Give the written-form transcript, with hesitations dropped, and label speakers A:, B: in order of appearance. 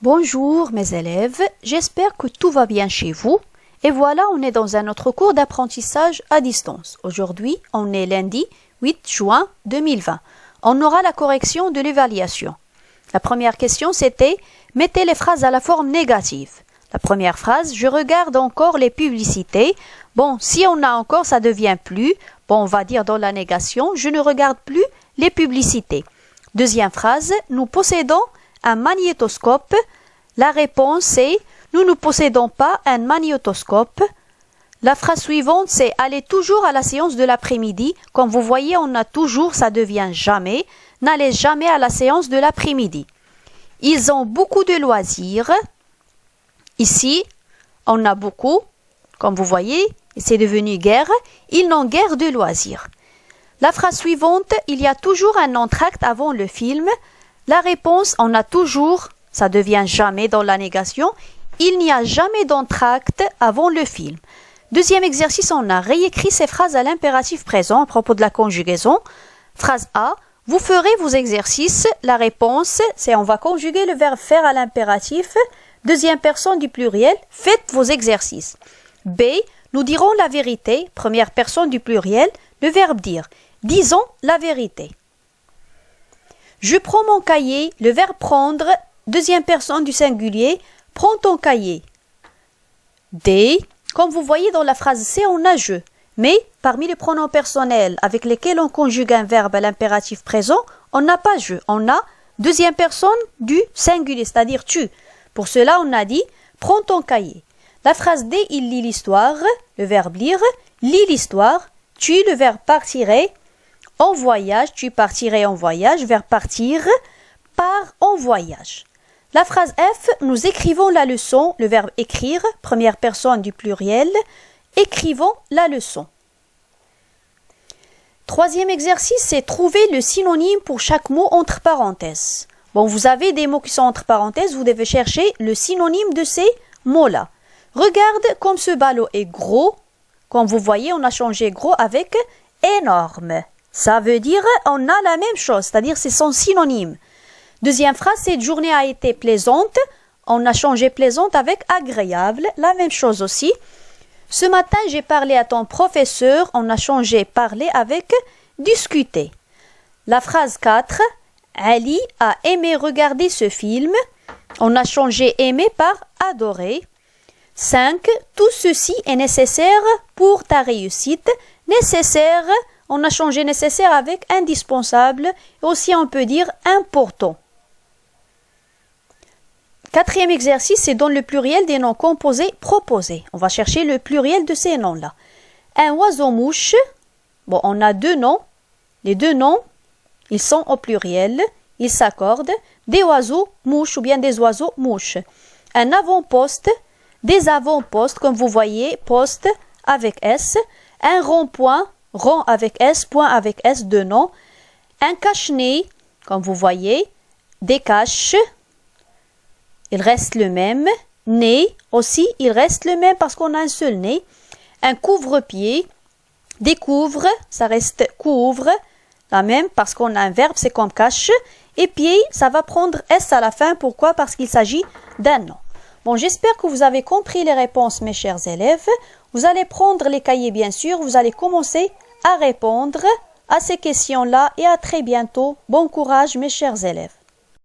A: Bonjour mes élèves, j'espère que tout va bien chez vous. Et voilà, on est dans un autre cours d'apprentissage à distance. Aujourd'hui, on est lundi 8 juin 2020. On aura la correction de l'évaluation. La première question, c'était « Mettez les phrases à la forme négative ». La première phrase, je regarde encore les publicités. Bon, si on a encore, ça devient plus. Bon, on va dire dans la négation, je ne regarde plus les publicités. Deuxième phrase, nous possédons un magnétoscope. La réponse est, nous ne possédons pas un magnétoscope. La phrase suivante, c'est allez toujours à la séance de l'après-midi. Comme vous voyez, on a toujours, ça devient jamais. N'allez jamais à la séance de l'après-midi. Ils ont beaucoup de loisirs. Ici, on a beaucoup. Comme vous voyez, c'est devenu guère. Ils n'ont guère de loisirs. La phrase suivante, il y a toujours un entracte avant le film. La réponse, on a toujours, ça devient jamais dans la négation. Il n'y a jamais d'entracte avant le film. Deuxième exercice, on a réécrit ces phrases à l'impératif présent à propos de la conjugaison. Phrase A, vous ferez vos exercices. La réponse, c'est on va conjuguer le verbe faire à l'impératif. Deuxième personne du pluriel, faites vos exercices. B, nous dirons la vérité. Première personne du pluriel, le verbe dire. Disons la vérité. Je prends mon cahier, le verbe prendre, deuxième personne du singulier, prends ton cahier. D, comme vous voyez dans la phrase C, on a je. Mais parmi les pronoms personnels avec lesquels on conjugue un verbe à l'impératif présent, on n'a pas je. On a deuxième personne du singulier, c'est-à-dire tu. Pour cela, on a dit prends ton cahier. La phrase D, il lit l'histoire, le verbe lire, lit l'histoire, tu, le verbe partirait, en voyage, tu partirais en voyage, verbe partir, part en voyage. La phrase F, nous écrivons la leçon, le verbe écrire, première personne du pluriel, écrivons la leçon. Troisième exercice, c'est trouver le synonyme pour chaque mot entre parenthèses. Bon, vous avez des mots qui sont entre parenthèses, vous devez chercher le synonyme de ces mots-là. Regarde comme ce ballon est gros. Comme vous voyez, on a changé gros avec énorme. Ça veut dire on a la même chose, c'est-à-dire c'est son synonyme. Deuxième phrase, cette journée a été plaisante. On a changé plaisante avec agréable, la même chose aussi. Ce matin, j'ai parlé à ton professeur. On a changé parler avec discuter. La phrase 4, Ali a aimé regarder ce film. On a changé aimer par adorer. 5, tout ceci est nécessaire pour ta réussite. Nécessaire, on a changé nécessaire avec indispensable. Et aussi, on peut dire important. Quatrième exercice, c'est dans le pluriel des noms composés proposés. On va chercher le pluriel de ces noms-là. Un oiseau-mouche. Bon, on a deux noms. Les deux noms, ils sont au pluriel. Ils s'accordent. Des oiseaux-mouches ou bien des oiseaux-mouches. Un avant-poste. Des avant-postes, comme vous voyez, poste avec S. Un rond-point, rond avec S, point avec S, deux noms. Un cache-nez, comme vous voyez, des caches. Il reste le même. Nez aussi, il reste le même parce qu'on a un seul nez. Un couvre-pied, découvre, ça reste couvre, la même parce qu'on a un verbe, c'est comme cache. Et pied, ça va prendre S à la fin. Pourquoi? Parce qu'il s'agit d'un nom. Bon, j'espère que vous avez compris les réponses, mes chers élèves. Vous allez prendre les cahiers, bien sûr. Vous allez commencer à répondre à ces questions-là et à très bientôt. Bon courage, mes chers élèves.